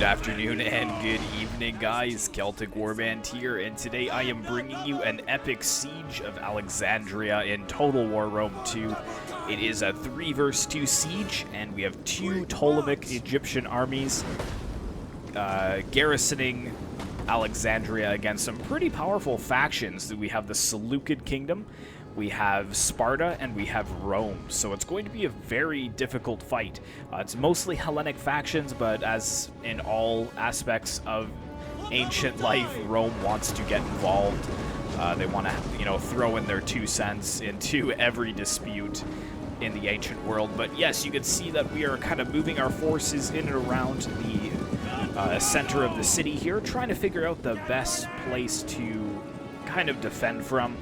Good afternoon and good evening, guys. Celtic Warband here, and today I am bringing you an epic siege of Alexandria in Total War Rome 2. It is a 3 vs 2 siege, and we have two Ptolemaic Egyptian armies garrisoning Alexandria against some pretty powerful factions. We have the Seleucid Kingdom, we have Sparta, and we have Rome. So it's going to be a very difficult fight. It's mostly Hellenic factions, but as in all aspects of ancient life, Rome wants to get involved. They want to, throw in their 2 cents into every dispute in the ancient world. But yes, you can see that we are kind of moving our forces in and around the center of the city here, trying to figure out the best place to kind of defend from.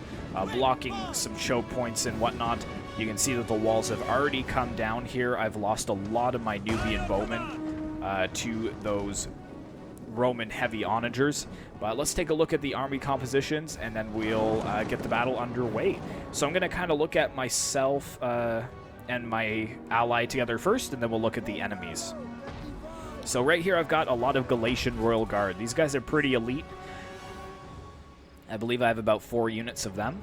Blocking some choke points and whatnot. You can see that the walls have already come down here. I've lost a lot of my Nubian bowmen to those Roman heavy onagers. But let's take a look at the army compositions, and then we'll get the battle underway. So I'm going to kind of look at myself and my ally together first, and then we'll look at the enemies. So right here I've got a lot of Galatian Royal Guard. These guys are pretty elite. I believe I have about 4 units of them.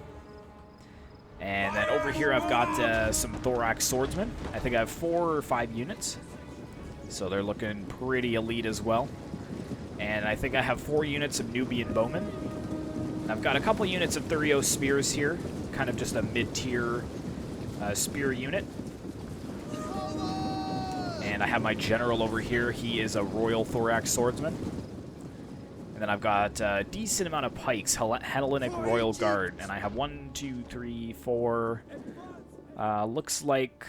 And then over here I've got some thorax swordsmen. I think I have 4 or 5 units. So they're looking pretty elite as well. And I think I have 4 units of Nubian bowmen. I've got a couple units of Thurio spears here. Kind of just a mid-tier spear unit. And I have my general over here. He is a royal thorax swordsman. And then I've got a decent amount of pikes, Hellenic Royal Guard. And I have 1, 2, 3, 4, looks like,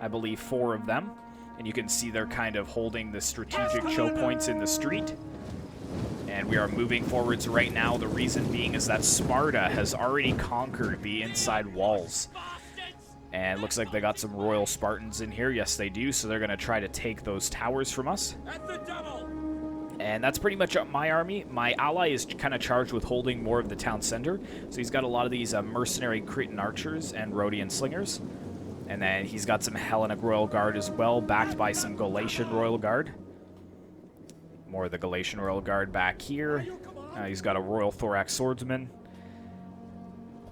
I believe, 4 of them. And you can see they're kind of holding the strategic choke points in the street. And we are moving forwards right now. The reason being is that Sparta has already conquered the inside walls. And it looks like they got some Royal Spartans in here. Yes, they do. So they're going to try to take those towers from us. And that's pretty much my army. My ally is kind of charged with holding more of the town center. So he's got a lot of these mercenary Cretan archers and Rhodian slingers. And then he's got some Hellenic Royal Guard as well, backed by some Galatian Royal Guard. More of the Galatian Royal Guard back here. He's got a Royal Thorax Swordsman.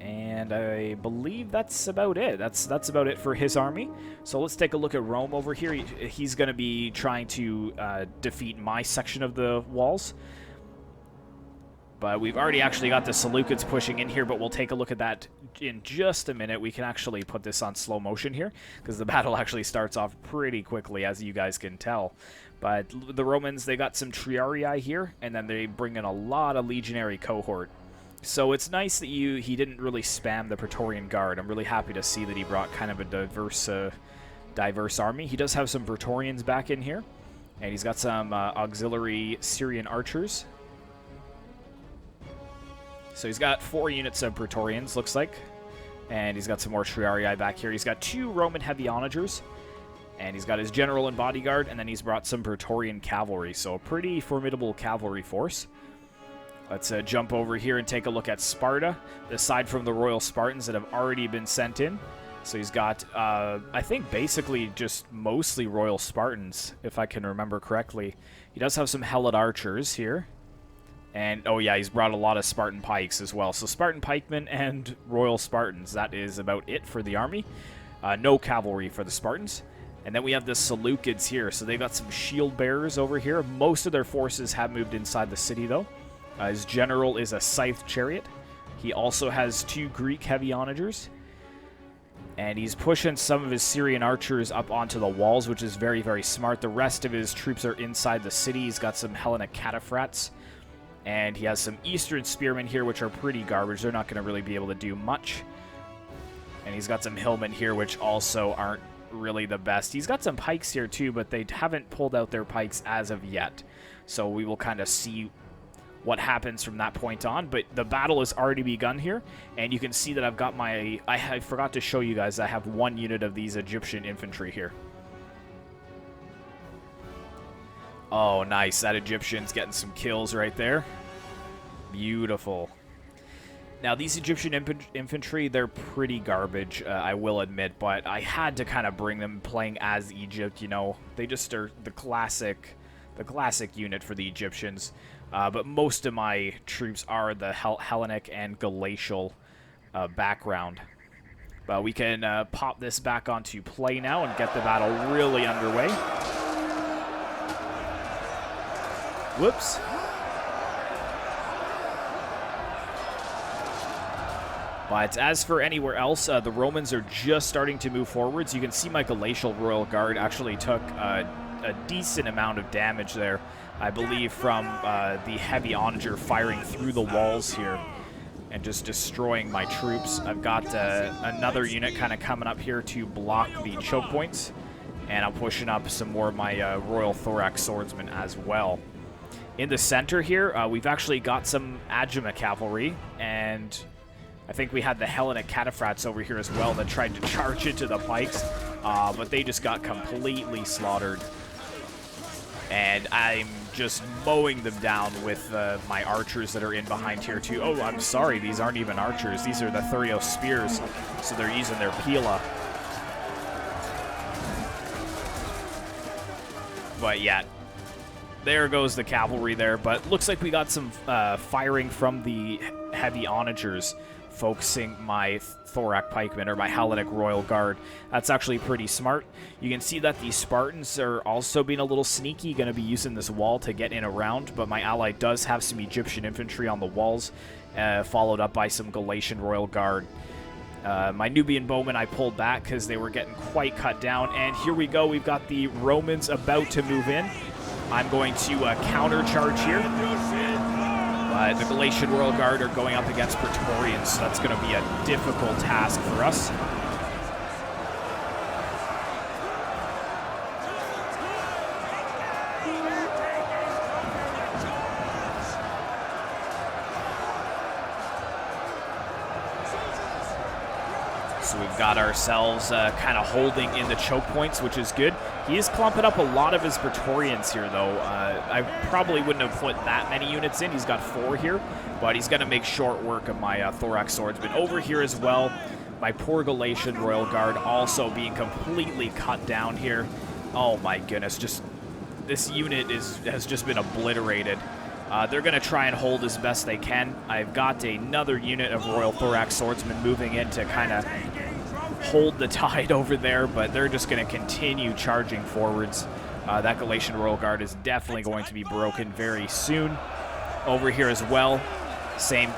And I believe that's about it. That's about it for his army. So let's take a look at Rome over here. He's going to be trying to defeat my section of the walls. But we've already actually got the Seleucids pushing in here, but we'll take a look at that in just a minute. We can actually put this on slow motion here, because the battle actually starts off pretty quickly, as you guys can tell. But the Romans, they got some Triarii here, and then they bring in a lot of legionary cohort. So it's nice that he didn't really spam the Praetorian Guard. I'm really happy to see that he brought kind of a diverse army. He does have some Praetorians back in here, and he's got some auxiliary Syrian archers. So he's got 4 units of Praetorians, looks like, and he's got some more Triarii back here. He's got 2 Roman heavy onagers, and he's got his general and bodyguard, and then he's brought some Praetorian cavalry, so a pretty formidable cavalry force. Let's jump over here and take a look at Sparta, aside from the Royal Spartans that have already been sent in. So he's got, I think, basically just mostly Royal Spartans, if I can remember correctly. He does have some Helid archers here. And, oh yeah, he's brought a lot of Spartan pikes as well. So Spartan pikemen and Royal Spartans, that is about it for the army. No cavalry for the Spartans. And then we have the Seleucids here. So they've got some shield bearers over here. Most of their forces have moved inside the city, though. His general is a scythed chariot. He also has 2 Greek heavy onagers. And he's pushing some of his Syrian archers up onto the walls, which is very, very smart. The rest of his troops are inside the city. He's got some Hellenic cataphracts. And he has some Eastern spearmen here, which are pretty garbage. They're not going to really be able to do much. And he's got some hillmen here, which also aren't really the best. He's got some pikes here, too, but they haven't pulled out their pikes as of yet. So we will kind of see what happens from that point on, but the battle has already begun here, and you can see that I've got my... I forgot to show you guys, I have 1 unit of these Egyptian infantry here. Oh, nice. That Egyptian's getting some kills right there. Beautiful. Now, these Egyptian infantry, they're pretty garbage, I will admit, but I had to kind of bring them playing as Egypt, you know. They just are the classic the classic unit for the Egyptians. But most of my troops are the Hellenic and glacial background. But we can pop this back onto play now and get the battle really underway. Whoops. But as for anywhere else, the Romans are just starting to move forwards. You can see my glacial royal guard actually took a decent amount of damage there, I believe, from the heavy onager firing through the walls here and just destroying my troops. I've got another unit kind of coming up here to block the choke points, and I'm pushing up some more of my Royal Thorax Swordsmen as well. In the center here, we've actually got some Agema cavalry, and I think we had the Hellenic cataphracts over here as well that tried to charge into the pikes, but they just got completely slaughtered. And I'm just mowing them down with my archers that are in behind here too. Oh, I'm sorry, these aren't even archers. These are the Thurio spears, so they're using their pila. But yeah, there goes the cavalry there. But looks like we got some firing from the heavy onagers, focusing my Thorac pikemen, or my Hellenic Royal Guard. That's actually pretty smart. You can see that the Spartans are also being a little sneaky, going to be using this wall to get in around, but my ally does have some Egyptian infantry on the walls, followed up by some Galatian Royal Guard. My Nubian bowmen I pulled back because they were getting quite cut down, and here we go. We've got the Romans about to move in. I'm going to counter-charge here. The Galatian Royal Guard are going up against Praetorians, so that's going to be a difficult task for us. So we've got ourselves kind of holding in the choke points, which is good. He is clumping up a lot of his Praetorians here, though. I probably wouldn't have put that many units in. He's got 4 here, but he's going to make short work of my Thorax Swordsmen. Over here as well, my poor Galatian Royal Guard also being completely cut down here. Oh my goodness, just this unit has just been obliterated. They're going to try and hold as best they can. I've got another unit of Royal Thorax Swordsmen moving in to kind of hold the tide over there, but they're just going to continue charging forwards. That Galatian Royal Guard is definitely going to be broken very soon. Over here as well,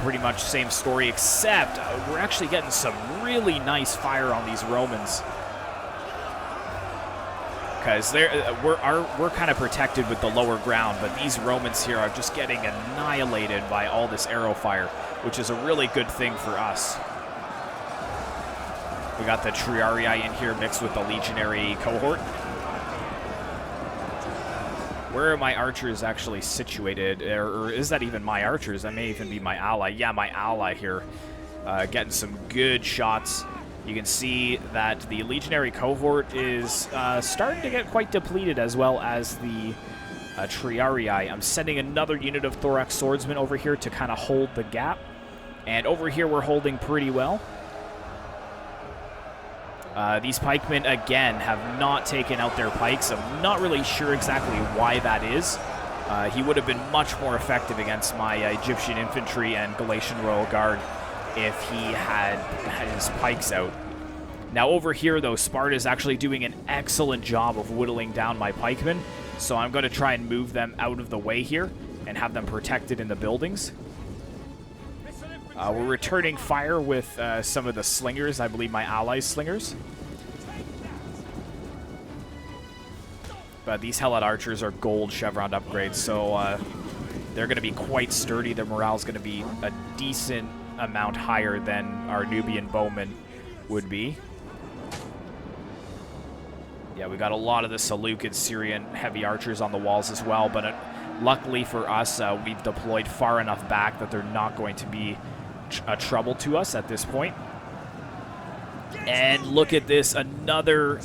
pretty much same story, except we're actually getting some really nice fire on these Romans, because we're kind of protected with the lower ground, but these Romans here are just getting annihilated by all this arrow fire, which is a really good thing for us. We got the Triarii in here mixed with the legionary cohort. Where are my archers actually situated? Or is that even my archers? That may even be my ally. Yeah, my ally here getting some good shots. You can see that the legionary cohort is starting to get quite depleted, as well as the Triarii. I'm sending another unit of Thorax Swordsmen over here to kind of hold the gap. And over here we're holding pretty well. These pikemen, again, have not taken out their pikes. I'm not really sure exactly why that is. He would have been much more effective against my Egyptian infantry and Galatian Royal Guard if he had his pikes out. Now over here, though, Sparta is actually doing an excellent job of whittling down my pikemen, so I'm going to try and move them out of the way here and have them protected in the buildings. We're returning fire with some of the slingers, I believe my allies' slingers. But these Helot archers are gold chevron upgrades, so they're going to be quite sturdy. Their morale is going to be a decent amount higher than our Nubian bowmen would be. Yeah, we got a lot of the Seleucid Syrian heavy archers on the walls as well, but luckily for us, we've deployed far enough back that they're not going to be a trouble to us at this point. And look at this, another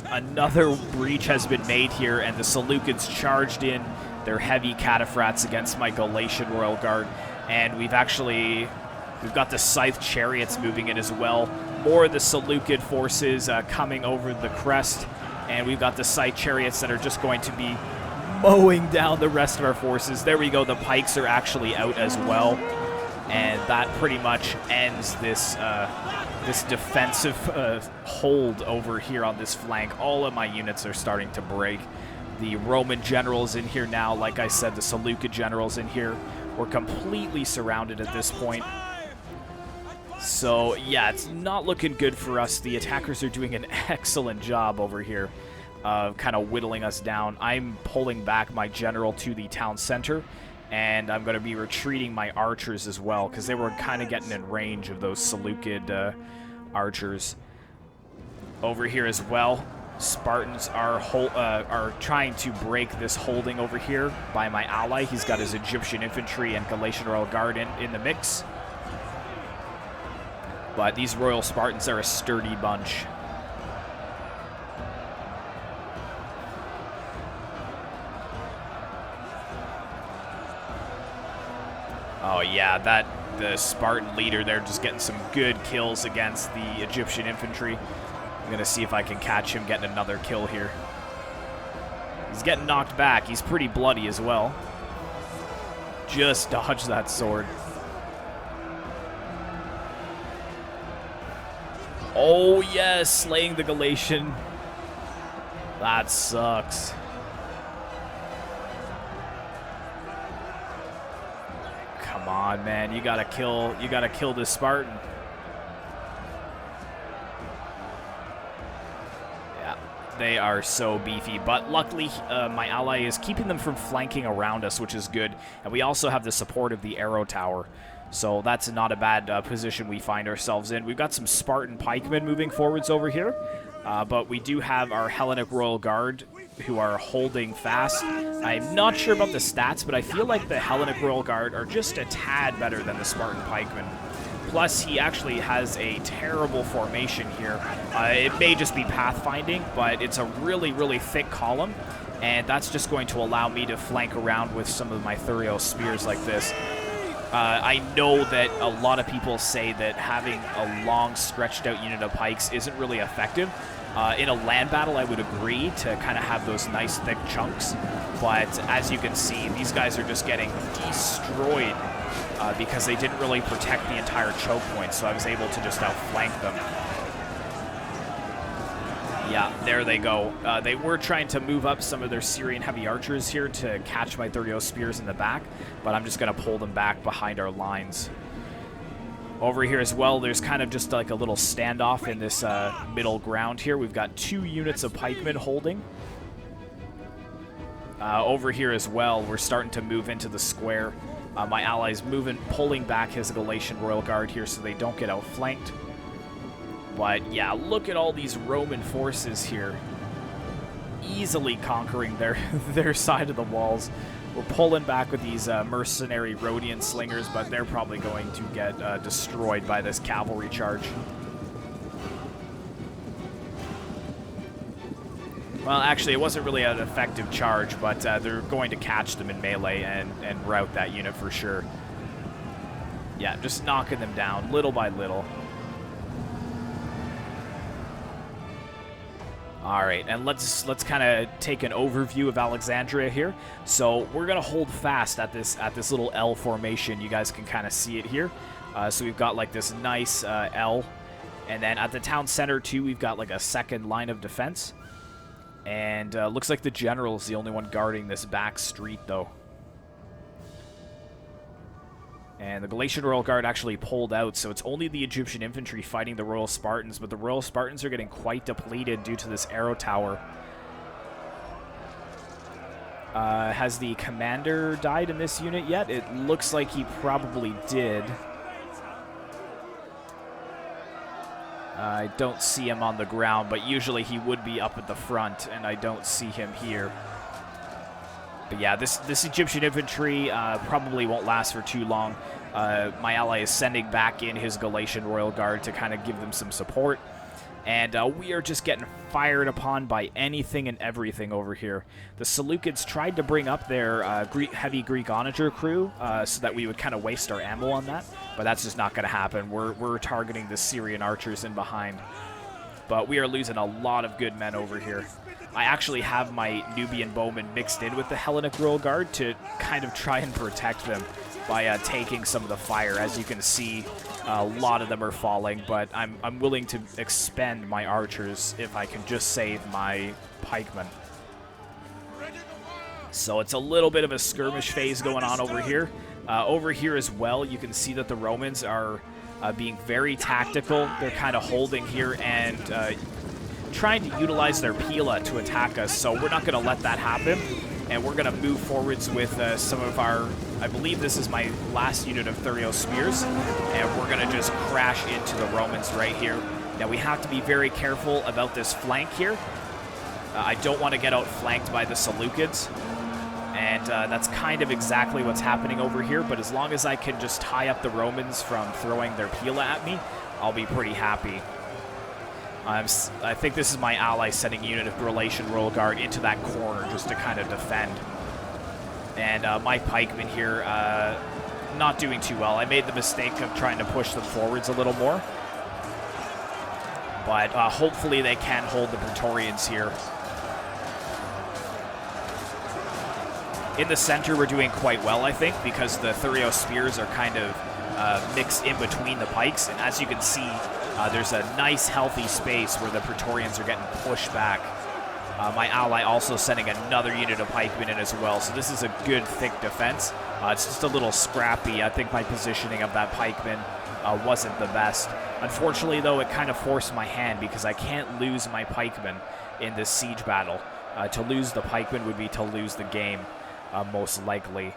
breach has been made here, and the Seleucids charged in their heavy cataphracts against my Galatian Royal Guard, and we've got the Scythe chariots moving in as well. More of the Seleucid forces coming over the crest, and we've got the Scythe chariots that are just going to be mowing down the rest of our forces. There we go. The pikes are actually out as well. And that pretty much ends this this defensive hold over here on this flank. All of my units are starting to break. The Roman generals in here now. Like I said, the Seleucid generals in here. We're completely surrounded at this point. So, yeah, it's not looking good for us. The attackers are doing an excellent job over here of kind of whittling us down. I'm pulling back my general to the town center. And I'm going to be retreating my archers as well, because they were kind of getting in range of those Seleucid archers. Over here as well, Spartans are trying to break this holding over here by my ally. He's got his Egyptian infantry and Galatian Royal Guard in the mix. But these Royal Spartans are a sturdy bunch. Oh yeah, the Spartan leader there just getting some good kills against the Egyptian infantry. I'm going to see if I can catch him getting another kill here. He's getting knocked back. He's pretty bloody as well. Just dodge that sword. Oh yes, slaying the Galatian. That sucks. Come on, man, you gotta kill this Spartan. Yeah, they are so beefy, but luckily my ally is keeping them from flanking around us, which is good. And we also have the support of the arrow tower, so that's not a bad position we find ourselves in. We've got some Spartan pikemen moving forwards over here, but we do have our Hellenic Royal Guard who are holding fast. I'm not sure about the stats, but I feel like the Hellenic Royal Guard are just a tad better than the Spartan pikemen. Plus, he actually has a terrible formation here. It may just be pathfinding, but it's a really, really thick column, and that's just going to allow me to flank around with some of my Thurio spears like this. I know that a lot of people say that having a long, stretched-out unit of pikes isn't really effective. In a land battle, I would agree to kind of have those nice thick chunks, but as you can see, these guys are just getting destroyed because they didn't really protect the entire choke point, so I was able to just outflank them. Yeah, there they go. They were trying to move up some of their Syrian heavy archers here to catch my Thurio spears in the back, but I'm just going to pull them back behind our lines. Over here as well, there's kind of just like a little standoff in this middle ground here. We've got 2 units of pikemen holding. Over here as well, we're starting to move into the square. My ally's pulling back his Galatian Royal Guard here so they don't get outflanked. But yeah, look at all these Roman forces here. Easily conquering their side of the walls. We're pulling back with these mercenary Rhodian slingers, but they're probably going to get destroyed by this cavalry charge. Well, actually, it wasn't really an effective charge, but they're going to catch them in melee and rout that unit for sure. Yeah, just knocking them down little by little. All right, and let's kind of take an overview of Alexandria here. So we're gonna hold fast at this little L formation. You guys can kind of see it here. So we've got like this nice L, and then at the town center too, we've got like a second line of defense. And looks like the general is the only one guarding this back street though. And the Galatian Royal Guard actually pulled out, so it's only the Egyptian infantry fighting the Royal Spartans, but the Royal Spartans are getting quite depleted due to this arrow tower. Has the commander died in this unit yet? It looks like he probably did. I don't see him on the ground, but usually he would be up at the front, and I don't see him here. But yeah, this Egyptian infantry probably won't last for too long. My ally is sending back in his Galatian Royal Guard to kind of give them some support. And we are just getting fired upon by anything and everything over here. The Seleucids tried to bring up their heavy Greek onager crew so that we would kind of waste our ammo on that. But that's just not going to happen. We're targeting the Syrian archers in behind. but we are losing a lot of good men over here. I actually have my Nubian bowmen mixed in with the Hellenic Royal Guard to kind of try and protect them by taking some of the fire. As you can see, a lot of them are falling, but I'm willing to expend my archers if I can just save my pikemen. So it's a little bit of a skirmish phase going on over here. Over here as well, you can see that the Romans are being very tactical. They're kind of holding here and trying to utilize their pila to attack us, so we're not going to let that happen. And we're going to move forwards with some of our, I believe this is my last unit of Thurio spears, and we're going to just crash into the Romans right here. Now we have to be very careful about this flank here. I don't want to get outflanked by the Seleucids, and that's kind of exactly what's happening over here, but as long as I can just tie up the Romans from throwing their pila at me, I'll be pretty happy. I think this is my ally sending a unit of Grelatian Royal Guard into that corner just to kind of defend. And my pikemen here, not doing too well. I made the mistake of trying to push them forwards a little more. But hopefully they can hold the Praetorians here. In the center, we're doing quite well, I think, because the Thurio spears are kind of mixed in between the pikes. And as you can see, there's a nice, healthy space where the Praetorians are getting pushed back. My ally also sending another unit of pikemen in as well, so this is a good, thick defense. It's just a little scrappy. I think my positioning of that pikeman wasn't the best. Unfortunately, though, it kind of forced my hand because I can't lose my pikemen in this siege battle. To lose the pikemen would be to lose the game, most likely.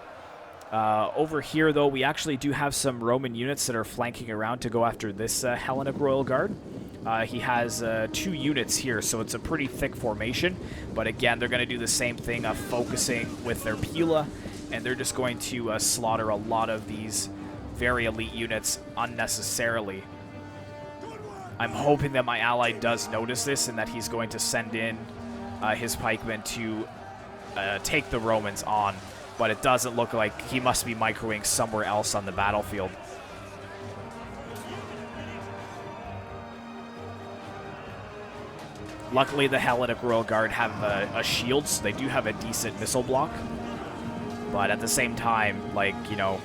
Over here, though, we actually do have some Roman units that are flanking around to go after this Hellenic Royal Guard. He has 2 units here, so it's a pretty thick formation. But again, they're going to do the same thing of focusing with their pila, and they're just going to slaughter a lot of these very elite units unnecessarily. I'm hoping that my ally does notice this and that he's going to send in his pikemen to take the Romans on. But it doesn't look like he must be microwing somewhere else on the battlefield. Luckily, the Hellenic Royal Guard have a shield, so they do have a decent missile block. But at the same time, like, you know,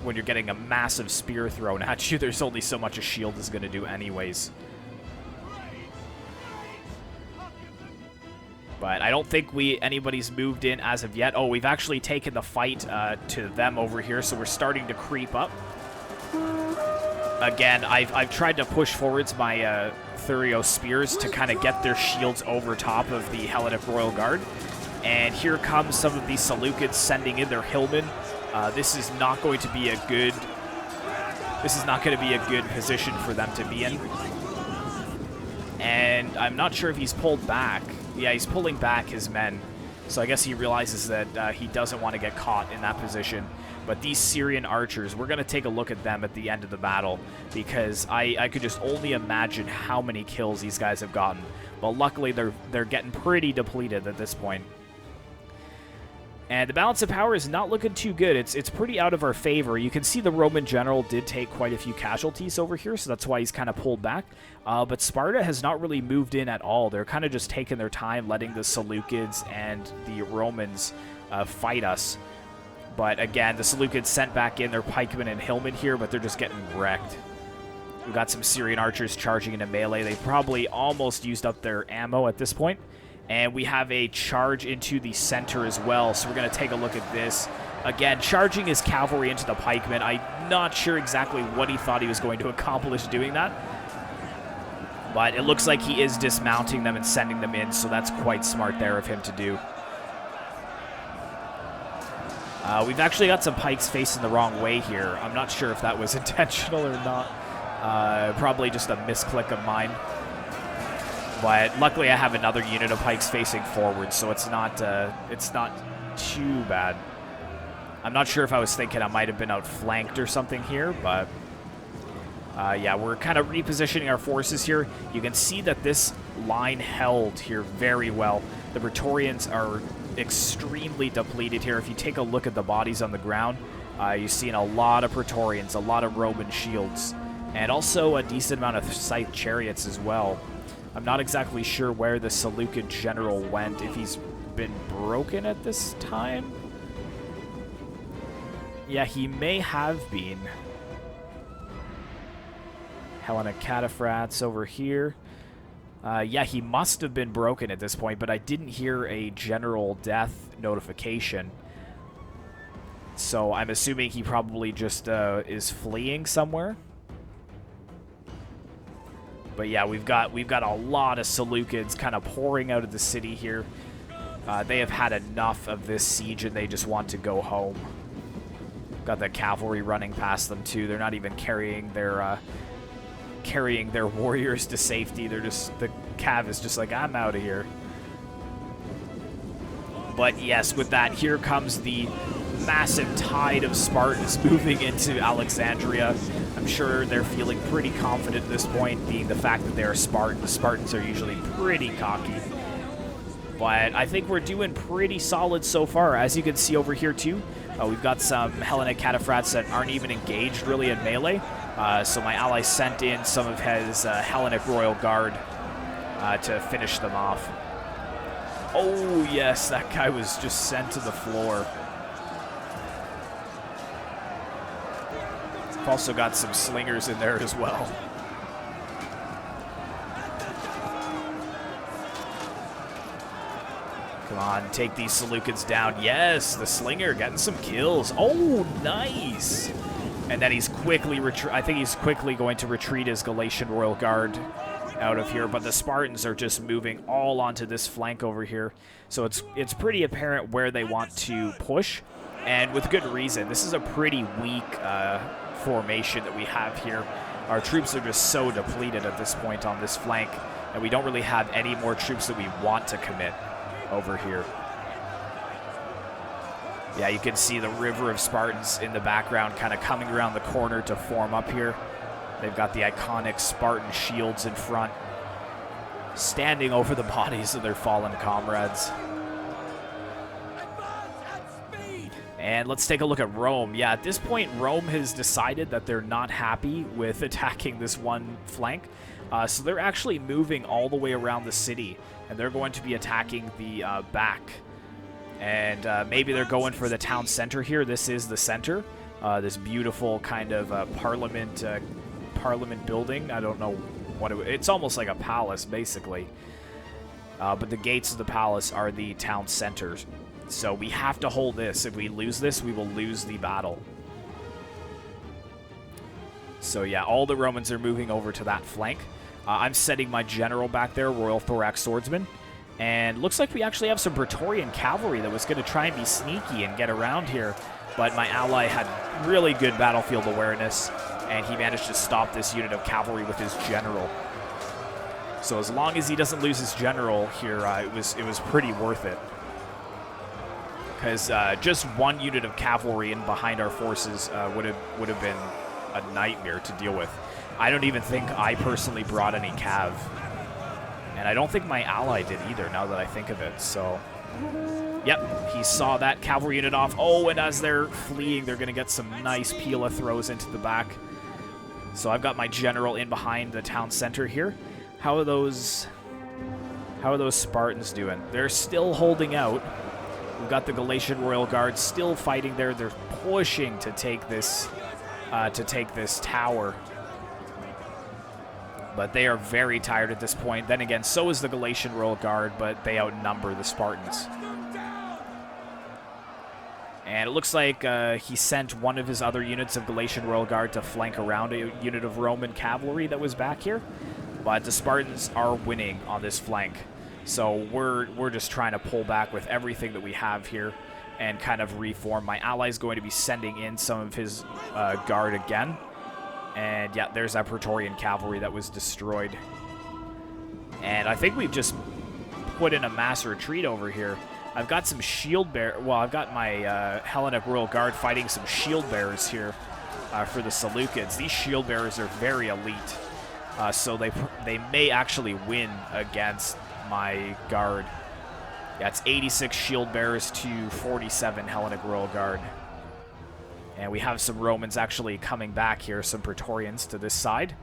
when you're getting a massive spear thrown at you, there's only so much a shield is going to do anyways. But I don't think anybody's moved in as of yet. Oh, we've actually taken the fight to them over here, so we're starting to creep up. Again, I've tried to push forwards my Thurio spears to kind of get their shields over top of the Hellenic Royal Guard. And here comes some of these Seleucids sending in their hillmen. This is not going to be a good position for them to be in. And I'm not sure if he's pulled back. Yeah, he's pulling back his men. So I guess he realizes that he doesn't want to get caught in that position. But these Syrian archers, we're going to take a look at them at the end of the battle, because I could just only imagine how many kills these guys have gotten. But luckily, they're getting pretty depleted at this point. And the balance of power is not looking too good. It's pretty out of our favor. You can see the Roman general did take quite a few casualties over here, so that's why he's kind of pulled back. But Sparta has not really moved in at all. They're kind of just taking their time, letting the Seleucids and the Romans fight us. But again, the Seleucids sent back in their pikemen and hillmen here, but they're just getting wrecked. We've got some Syrian archers charging into melee. They probably almost used up their ammo at this point. And we have a charge into the center as well, so we're going to take a look at this. Again, charging his cavalry into the pikemen. I'm not sure exactly what he thought he was going to accomplish doing that. But it looks like he is dismounting them and sending them in, so that's quite smart there of him to do. We've actually got some pikes facing the wrong way here. I'm not sure if that was intentional or not. Probably just a misclick of mine. But luckily I have another unit of pikes facing forward, so it's not too bad. I'm not sure if I was thinking I might have been outflanked or something here, but yeah, we're kind of repositioning our forces here. You can see that this line held here very well. The Praetorians are extremely depleted here. If you take a look at the bodies on the ground, you're seeing a lot of Praetorians, a lot of Roman shields, and also a decent amount of scythe chariots as well. I'm not exactly sure where the Seleucid general went, if he's been broken at this time. Yeah, he may have been. Hellenic cataphracts over here. Yeah, he must have been broken at this point, but I didn't hear a general death notification. So I'm assuming he probably just is fleeing somewhere. But yeah, we've got a lot of Seleucids kind of pouring out of the city here. They have had enough of this siege and they just want to go home. Got the cavalry running past them too. They're not even carrying their warriors to safety. They're just, the cav is just like, I'm out of here. But yes, with that, here comes the massive tide of Spartans moving into Alexandria. I'm sure they're feeling pretty confident at this point, being the fact that they're Spartans. The Spartans are usually pretty cocky. But I think we're doing pretty solid so far. As you can see over here too, we've got some Hellenic cataphracts that aren't even engaged really in melee. So my ally sent in some of his Hellenic Royal Guard to finish them off. Oh yes, that guy was just sent to the floor. I've also got some slingers in there as well. Come on, take these Seleucids down. Yes, the slinger getting some kills. Oh, nice. And then he's quickly I think he's quickly going to retreat his Galatian Royal Guard out of here, but the Spartans are just moving all onto this flank over here. So it's pretty apparent where they want to push, and with good reason. This is a pretty weak formation that we have here. Our troops are just so depleted at this point on this flank, and we don't really have any more troops that we want to commit over here. Yeah, you can see the river of Spartans in the background kind of coming around the corner to form up here. They've got the iconic Spartan shields in front, standing over the bodies of their fallen comrades. And let's take a look at Rome. Yeah, at this point, Rome has decided that they're not happy with attacking this one flank. So they're actually moving all the way around the city, and they're going to be attacking the back. And maybe they're going for the town center here. This is the center. This beautiful kind of parliament building. I don't know what it's almost like a palace, basically. But the gates of the palace are the town centers. So we have to hold this. If we lose this, we will lose the battle. So yeah, all the Romans are moving over to that flank. I'm setting my general back there, Royal Thorax Swordsman. And looks like we actually have some Praetorian cavalry that was going to try and be sneaky and get around here. But my ally had really good battlefield awareness, and he managed to stop this unit of cavalry with his general. So as long as he doesn't lose his general here, it was pretty worth it. Because just one unit of cavalry in behind our forces would have been a nightmare to deal with. I don't even think I personally brought any cav. And I don't think my ally did either, now that I think of it. So, yep, he saw that cavalry unit off. Oh, and as they're fleeing, they're going to get some nice Pila throws into the back. So I've got my general in behind the town center here. How are those Spartans doing? They're still holding out. We've got the Galatian Royal Guard still fighting there. They're pushing to take this tower. But they are very tired at this point. Then again, so is the Galatian Royal Guard, but they outnumber the Spartans. And it looks like he sent one of his other units of Galatian Royal Guard to flank around a unit of Roman cavalry that was back here. But the Spartans are winning on this flank. So we're just trying to pull back with everything that we have here and kind of reform. My ally is going to be sending in some of his guard again. And yeah, there's that Praetorian cavalry that was destroyed. And I think we've just put in a mass retreat over here. I've got some shield bear. Well, I've got my Hellenic Royal Guard fighting some shield bearers here for the Seleucids. These shield bearers are very elite, so they may actually win against my guard. Yeah, it's 86 shield bearers to 47 Hellenic Royal Guard. And we have some Romans actually coming back here, some Praetorians to this side.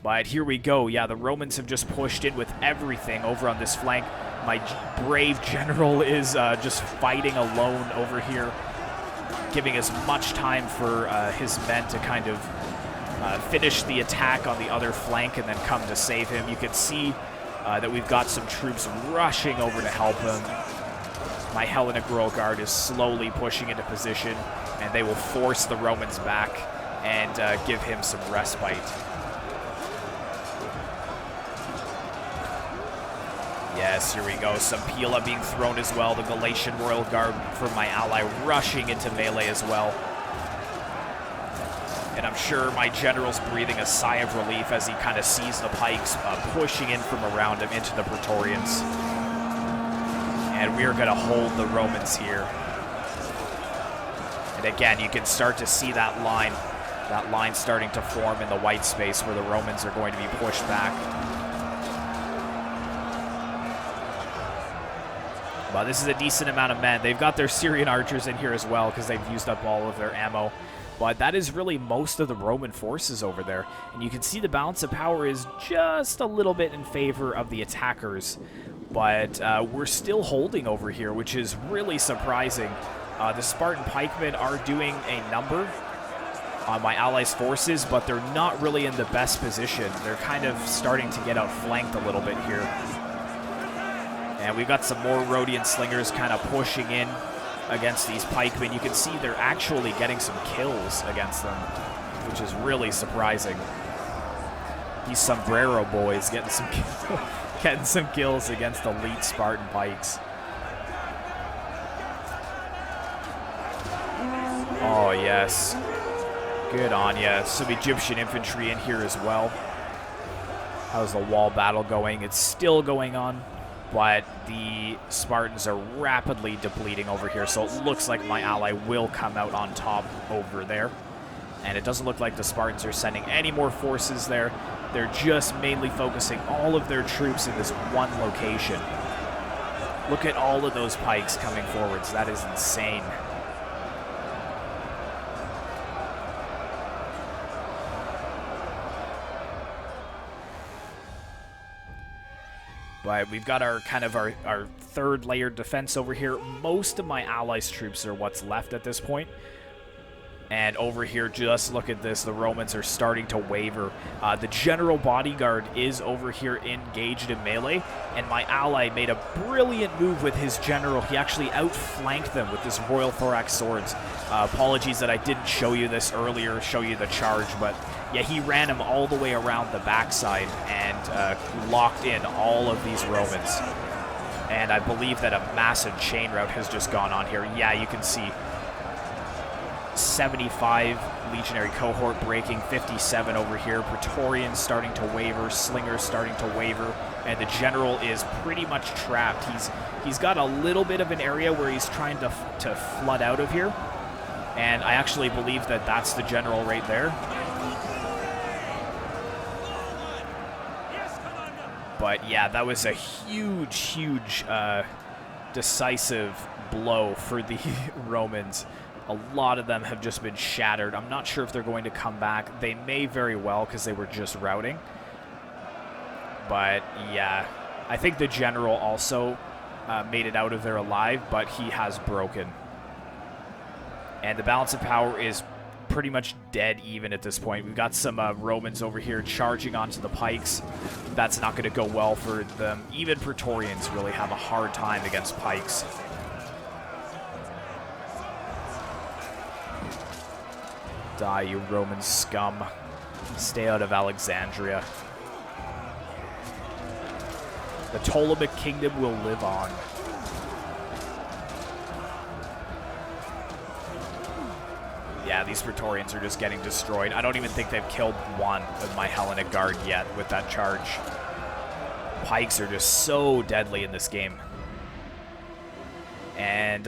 But here we go. Yeah, the Romans have just pushed in with everything over on this flank. My brave general is just fighting alone over here, giving as much time for his men to kind of finish the attack on the other flank and then come to save him. You can see that we've got some troops rushing over to help him. My Hellenic Royal Guard is slowly pushing into position, and they will force the Romans back and give him some respite. Yes, here we go. Some Pila being thrown as well. The Galatian Royal Guard from my ally rushing into melee as well. And I'm sure my general's breathing a sigh of relief as he kind of sees the pikes pushing in from around him into the Praetorians. And we are going to hold the Romans here. And again, you can start to see that line starting to form in the white space where the Romans are going to be pushed back. Well, this is a decent amount of men. They've got their Syrian archers in here as well because they've used up all of their ammo. But that is really most of the Roman forces over there. And you can see the balance of power is just a little bit in favor of the attackers. But we're still holding over here, which is really surprising. The Spartan pikemen are doing a number on my allies' forces, but they're not really in the best position. They're kind of starting to get outflanked a little bit here. And we've got some more Rhodian slingers kind of pushing in against these pikemen. You can see they're actually getting some kills against them, which is really surprising. These sombrero boys getting some kills against elite Spartan pikes. Oh, yes. Good on ya. Some Egyptian infantry in here as well. How's the wall battle going? It's still going on, but the Spartans are rapidly depleting over here, so it looks like my ally will come out on top over there. And it doesn't look like the Spartans are sending any more forces there. They're just mainly focusing all of their troops in this one location. Look at all of those pikes coming forwards. That is insane. But we've got our third layered defense over here. Most of my allies' troops are what's left at this point. And over here, just look at this. The Romans are starting to waver. The general bodyguard is over here engaged in melee. And my ally made a brilliant move with his general. He actually outflanked them with his Royal Thorax swords. Apologies that I didn't show you this earlier, show you the charge. But yeah, he ran him all the way around the backside and locked in all of these Romans. And I believe that a massive chain rout has just gone on here. Yeah, you can see 75 legionary cohort breaking, 57 over here. Praetorians starting to waver, slingers starting to waver, and the general is pretty much trapped. He's got a little bit of an area where he's trying to flood out of here, and I actually believe that that's the general right there. But yeah, that was a huge decisive blow for the Romans. A lot of them have just been shattered. I'm not sure if they're going to come back. They may very well because they were just routing. But yeah, I think the general also made it out of there alive, but he has broken. And the balance of power is pretty much dead even at this point. We've got some Romans over here charging onto the pikes. That's not going to go well for them. Even Praetorians really have a hard time against pikes. Die, you Roman scum. Stay out of Alexandria. The Ptolemic Kingdom will live on. Yeah, these Praetorians are just getting destroyed. I don't even think they've killed one of my Hellenic Guard yet with that charge. Pikes are just so deadly in this game. And,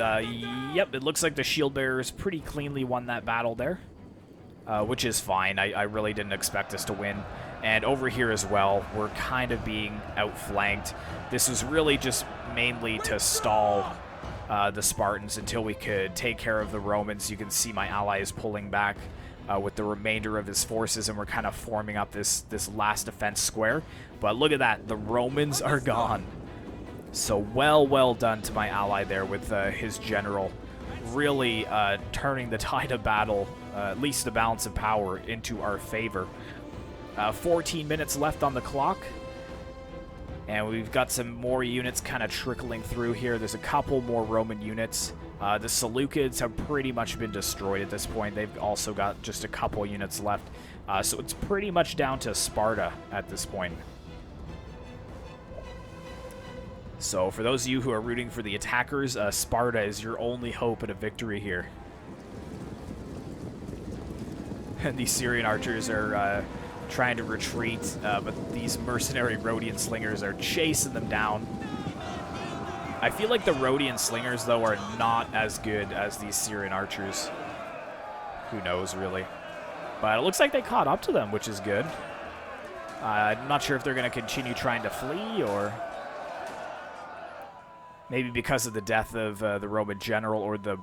yep, it looks like the Shield Bearers pretty cleanly won that battle there. Which is fine. I really didn't expect us to win. And over here as well, we're kind of being outflanked. This was really just mainly to stall the Spartans until we could take care of the Romans. You can see my allies pulling back with the remainder of his forces, and we're kind of forming up this last defense square. But look at that, the Romans are gone. So well done to my ally there with his general, really turning the tide of battle, at least the balance of power, into our favor. 14 minutes left on the clock. And we've got some more units kind of trickling through here. There's a couple more Roman units. The Seleucids have pretty much been destroyed at this point. They've also got just a couple units left. So it's pretty much down to Sparta at this point. So for those of you who are rooting for the attackers, Sparta is your only hope at a victory here. And these Syrian archers are trying to retreat, but these mercenary Rhodian slingers are chasing them down. I feel like the Rhodian slingers, though, are not as good as these Syrian archers. Who knows, really. But it looks like they caught up to them, which is good. I'm not sure if they're going to continue trying to flee, or maybe because of the death of the Roman general, or the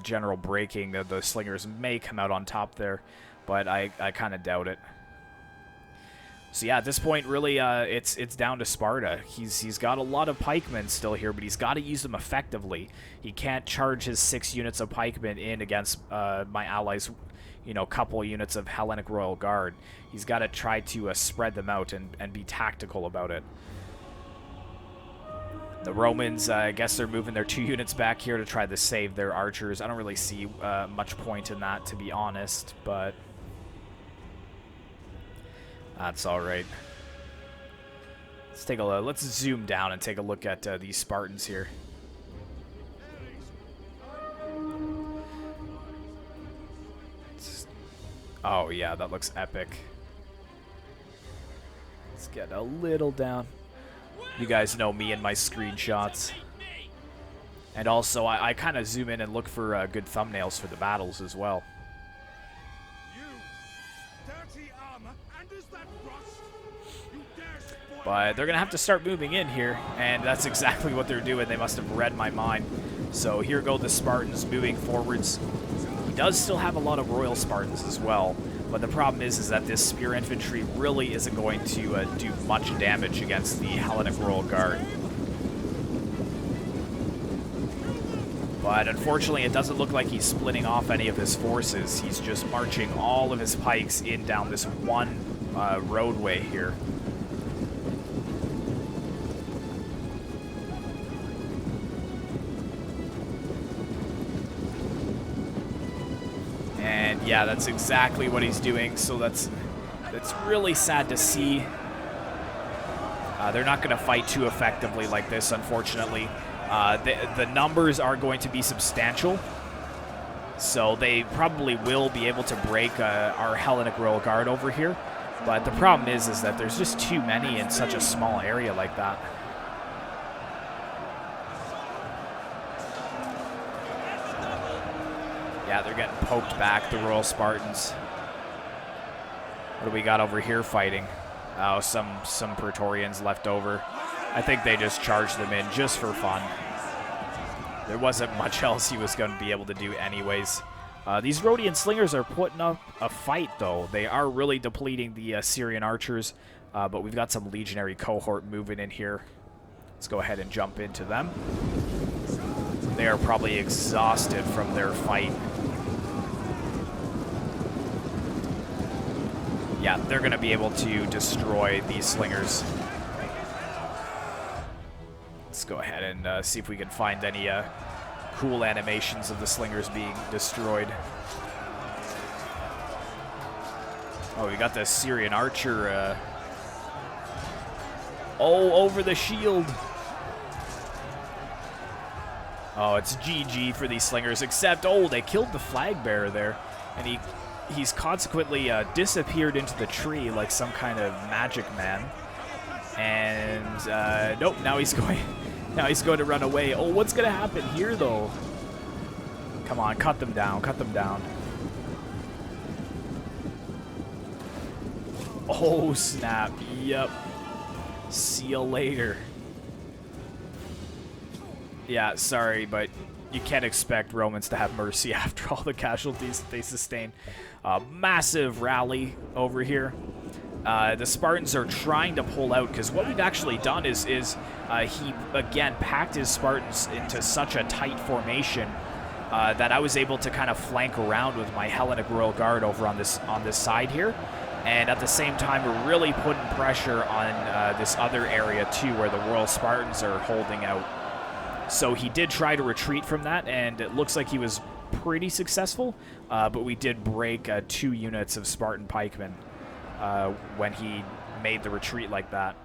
general breaking, the slingers may come out on top there. But I kind of doubt it. So yeah, at this point, really, it's down to Sparta. He's got a lot of pikemen still here, but he's got to use them effectively. He can't charge his 6 units of pikemen in against my allies', couple units of Hellenic Royal Guard. He's got to try to spread them out and be tactical about it. The Romans, I guess they're moving their 2 units back here to try to save their archers. I don't really see much point in that, to be honest, but that's all right. Let's zoom down and take a look at these Spartans here. Oh yeah, that looks epic. Let's get a little down. You guys know me and my screenshots. And also, I kind of zoom in and look for good thumbnails for the battles as well. But they're going to have to start moving in here, and that's exactly what they're doing. They must have read my mind. So here go the Spartans moving forwards. He does still have a lot of Royal Spartans as well, but the problem is that this spear infantry really isn't going to do much damage against the Hellenic Royal Guard. But unfortunately, it doesn't look like he's splitting off any of his forces. He's just marching all of his pikes in down this one roadway here. And yeah, that's exactly what he's doing. So that's really sad to see. They're not going to fight too effectively like this, unfortunately. The numbers are going to be substantial, so they probably will be able to break our Hellenic Royal Guard over here. But the problem is that there's just too many in such a small area like that. Yeah, they're getting poked back, the Royal Spartans. What do we got over here fighting? Oh, some Praetorians left over. I think they just charged them in just for fun. There wasn't much else he was going to be able to do anyways. These Rhodian slingers are putting up a fight, though. They are really depleting the Syrian archers, but we've got some legionary cohort moving in here. Let's go ahead and jump into them. They are probably exhausted from their fight. Yeah, they're going to be able to destroy these slingers. Let's go ahead and see if we can find any cool animations of the slingers being destroyed. Oh, we got the Syrian archer. Oh, over the shield. Oh, it's GG for these slingers, except, oh, they killed the flag bearer there. And he's consequently disappeared into the tree like some kind of magic man. And nope, now he's going to run away. Oh, what's going to happen here, though? Come on, cut them down, cut them down. Oh, snap. Yep. See you later. Yeah, sorry, but you can't expect Romans to have mercy after all the casualties they sustain. Massive rally over here. The Spartans are trying to pull out, because what we've actually done is he, again, packed his Spartans into such a tight formation that I was able to kind of flank around with my Hellenic Royal Guard over on this side here. And at the same time, we're really putting pressure on this other area, too, where the Royal Spartans are holding out. So he did try to retreat from that, and it looks like he was pretty successful, but we did break 2 units of Spartan pikemen when he made the retreat like that.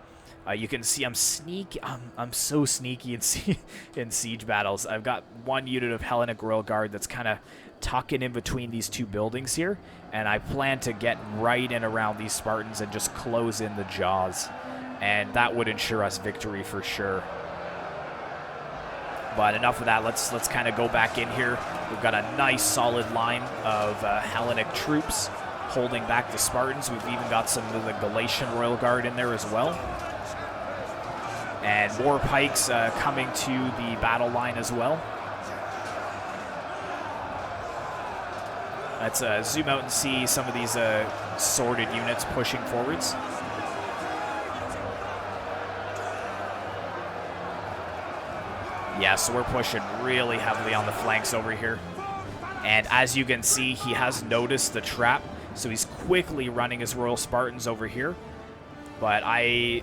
You can see I'm sneaky. I'm so sneaky in siege battles. I've got 1 unit of Hellenic Royal Guard that's kind of tucking in between these 2 buildings here, and I plan to get right in around these Spartans and just close in the jaws, and that would ensure us victory for sure. But enough of that. Let's kind of go back in here. We've got a nice solid line of Hellenic troops holding back the Spartans. We've even got some of the Galatian Royal Guard in there as well. And more pikes coming to the battle line as well. Let's zoom out and see some of these sorted units pushing forwards. Yeah, so we're pushing really heavily on the flanks over here. And as you can see, he has noticed the trap, so he's quickly running his Royal Spartans over here. But I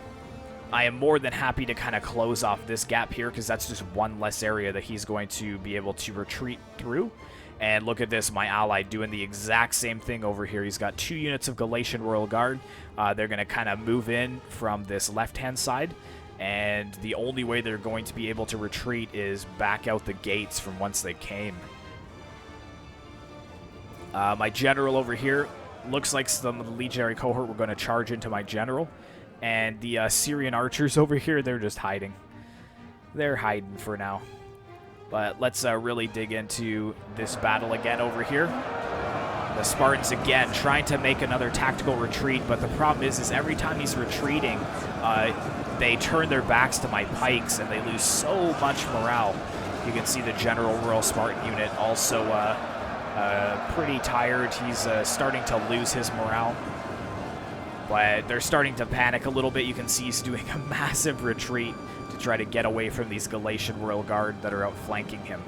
am more than happy to kind of close off this gap here, because that's just one less area that he's going to be able to retreat through. And look at this, my ally doing the exact same thing over here. He's got 2 units of Galatian Royal Guard. They're going to kind of move in from this left-hand side. And the only way they're going to be able to retreat is back out the gates from whence they came. My general over here, looks like some of the legionary cohort were going to charge into my general. And the Syrian archers over here, they're just hiding. They're hiding for now. But let's really dig into this battle again over here. The Spartans, again, trying to make another tactical retreat, but the problem is every time he's retreating, they turn their backs to my pikes, and they lose so much morale. You can see the General Royal Spartan unit also pretty tired. He's starting to lose his morale. But they're starting to panic a little bit. You can see he's doing a massive retreat to try to get away from these Galatian Royal Guard that are outflanking him.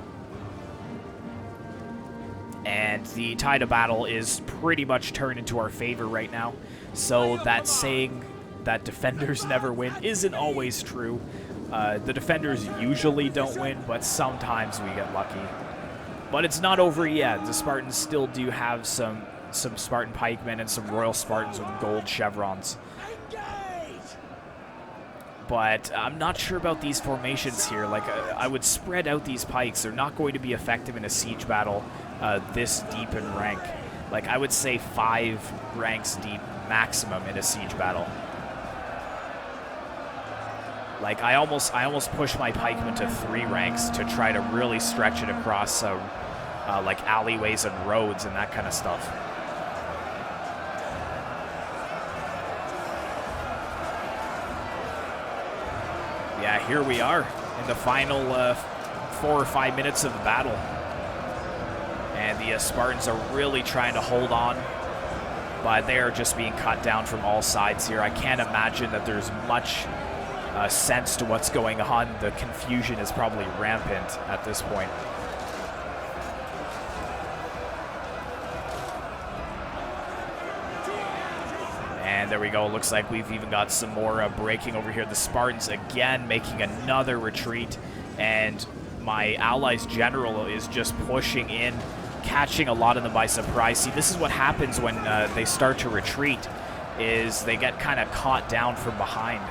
And the tide of battle is pretty much turned into our favor right now. So that saying that defenders never win isn't always true. The defenders usually don't win, but sometimes we get lucky. But it's not over yet. The Spartans still do have some Spartan pikemen and some Royal Spartans with gold chevrons. But I'm not sure about these formations here. Like, I would spread out these pikes. They're not going to be effective in a siege battle this deep in rank. Like, I would say 5 ranks deep maximum in a siege battle. Like, I almost push my pikemen to 3 ranks to try to really stretch it across like alleyways and roads and that kind of stuff. Yeah, here we are in the final 4 or 5 minutes of the battle. And the Spartans are really trying to hold on, but they are just being cut down from all sides here. I can't imagine that there's much sense to what's going on. The confusion is probably rampant at this point. And there we go. Looks like we've even got some more breaking over here. The Spartans again making another retreat, and my allies' general is just pushing in, catching a lot of them by surprise. See, this is what happens when they start to retreat, is they get kind of caught down from behind.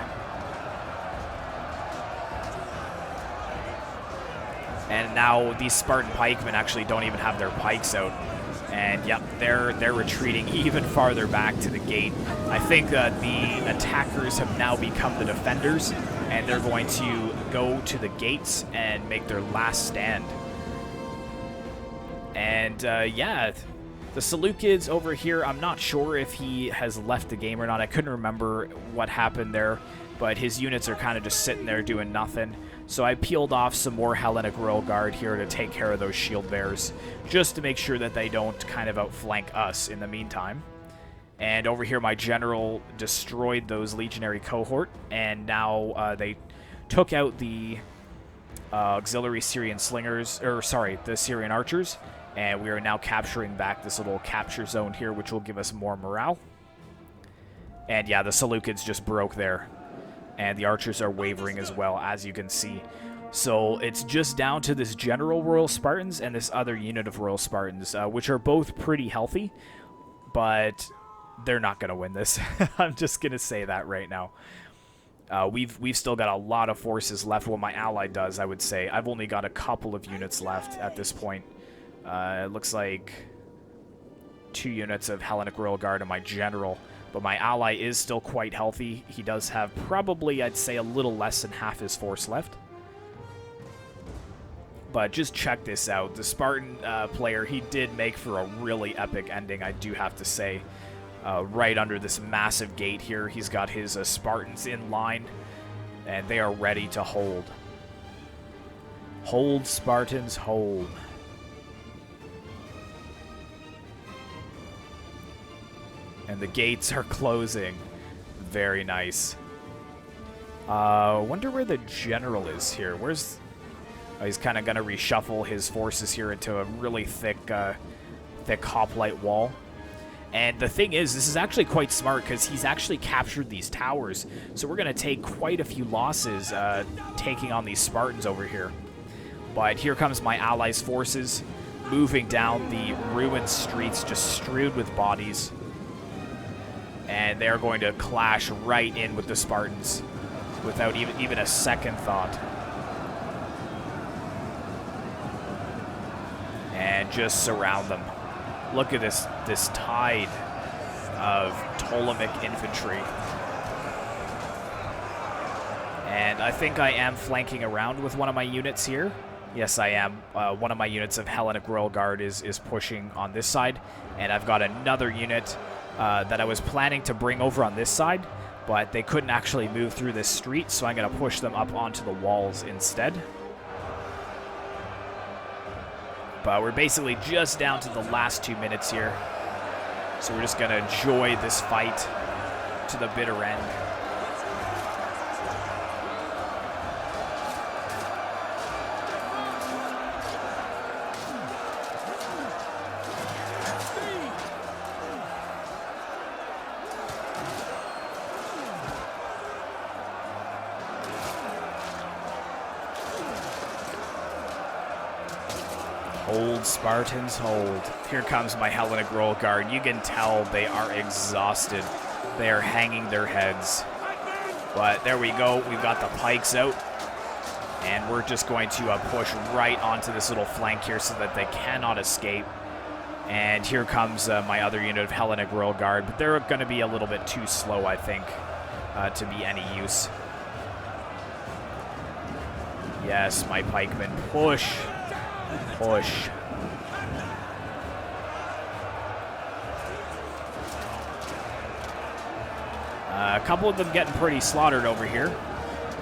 And now these Spartan pikemen actually don't even have their pikes out. And yep, they're retreating even farther back to the gate. I think the attackers have now become the defenders, and they're going to go to the gates and make their last stand. And yeah, the Seleucids over here, I'm not sure if he has left the game or not. I couldn't remember what happened there. but his units are kind of just sitting there doing nothing. So I peeled off some more Hellenic Royal Guard here to take care of those shield bearers, just to make sure that they don't kind of outflank us in the meantime. And over here, my general destroyed those legionary cohort, and now they took out the auxiliary Syrian slingers, or sorry, the Syrian archers, and we are now capturing back this little capture zone here, which will give us more morale. And yeah, the Seleucids just broke there, and the archers are wavering as well, as you can see. So it's just down to this general Royal Spartans and this other unit of Royal Spartans, which are both pretty healthy, but they're not going to win this. I'm just going to say that right now. We've still got a lot of forces left. Well, my ally does, I would say. I've only got a couple of units left at this point. It looks like 2 units of Hellenic Royal Guard and my general. But my ally is still quite healthy. He does have probably, I'd say, a little less than half his force left. But just check this out. The Spartan player, he did make for a really epic ending, I do have to say. Right under this massive gate here, he's got his Spartans in line, and they are ready to hold. Hold, Spartans, hold. And the gates are closing. Very nice. Wonder where the general is here. Where's... Oh, he's kind of going to reshuffle his forces here into a really thick hoplite wall. And the thing is, this is actually quite smart because he's actually captured these towers. So we're going to take quite a few losses taking on these Spartans over here. But here comes my allies' forces moving down the ruined streets just strewed with bodies. And they're going to clash right in with the Spartans without even a second thought. And just surround them. Look at this tide of Ptolemic infantry. And I think I am flanking around with one of my units here. Yes, I am. One of my units of Hellenic Royal Guard is pushing on this side. And I've got another unit that I was planning to bring over on this side, but they couldn't actually move through this street, so I'm going to push them up onto the walls instead. But we're basically just down to the last 2 minutes here. So we're just going to enjoy this fight to the bitter end. Hold, Spartans, hold. Here comes my Hellenic Royal Guard. You can tell they are exhausted. They are hanging their heads. But there we go. We've got the pikes out. And we're just going to push right onto this little flank here so that they cannot escape. And here comes my other unit of Hellenic Royal Guard. But they're going to be a little bit too slow, I think, to be any use. Yes, my pikemen. Push. Push. A couple of them getting pretty slaughtered over here,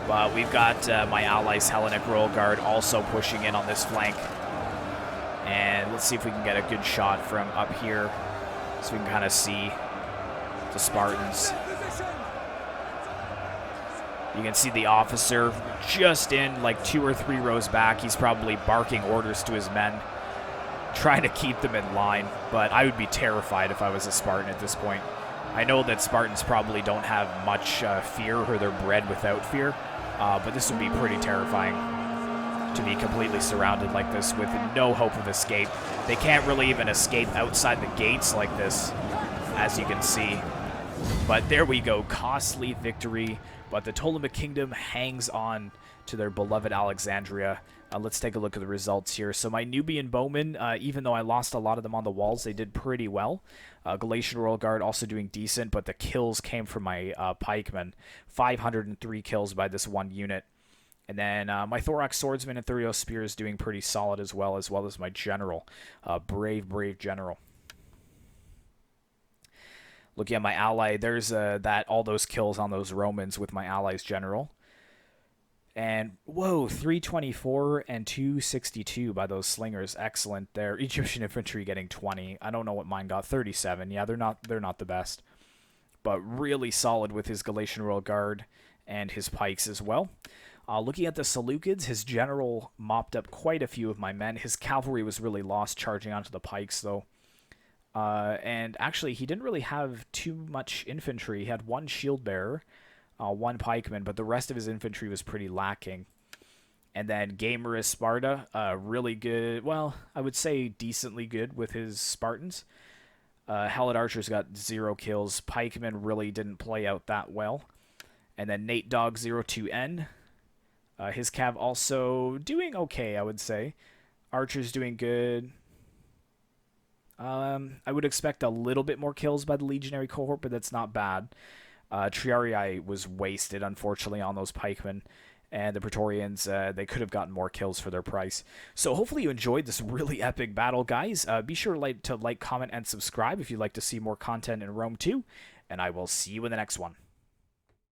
but we've got my allies' Hellenic Royal Guard also pushing in on this flank. And let's see if we can get a good shot from up here so we can kind of see the Spartans. You can see the officer just in like 2 or 3 rows back. He's probably barking orders to his men, trying to keep them in line. But I would be terrified if I was a Spartan at this point. I know that Spartans probably don't have much fear, or they're bred without fear. But this would be pretty terrifying to be completely surrounded like this with no hope of escape. They can't really even escape outside the gates like this, as you can see. But there we go, costly victory. But the Ptolemic Kingdom hangs on to their beloved Alexandria. Let's take a look at the results here. So my Nubian bowmen, even though I lost a lot of them on the walls, they did pretty well. Galatian Royal Guard also doing decent, but the kills came from my pikemen. 503 kills by this one unit. And then my Thorax Swordsman and Thurio Spear is doing pretty solid as well as my general. Brave, brave general. Looking at my ally, there's that all those kills on those Romans with my ally's general. And whoa, 324 and 262 by those slingers. Excellent there. Egyptian infantry getting 20. I don't know what mine got. 37. Yeah, they're not the best. But really solid with his Galatian Royal Guard and his pikes as well. Looking at the Seleucids, his general mopped up quite a few of my men. His cavalry was really lost charging onto the pikes, though. And actually, he didn't really have too much infantry. He had one shield bearer, one pikeman, but the rest of his infantry was pretty lacking. And then Gamerus Sparta, really good. Well, I would say decently good with his Spartans. Hellenic archers got 0 kills. Pikemen really didn't play out that well. And then Nate Dog 02N. His cav also doing okay, I would say. Archers doing good. I would expect a little bit more kills by the legionary cohort, but that's not bad. Triarii was wasted, unfortunately, on those pikemen. And the Praetorians, they could have gotten more kills for their price. So hopefully you enjoyed this really epic battle, guys. Be sure to like, comment, and subscribe if you'd like to see more content in Rome 2. And I will see you in the next one.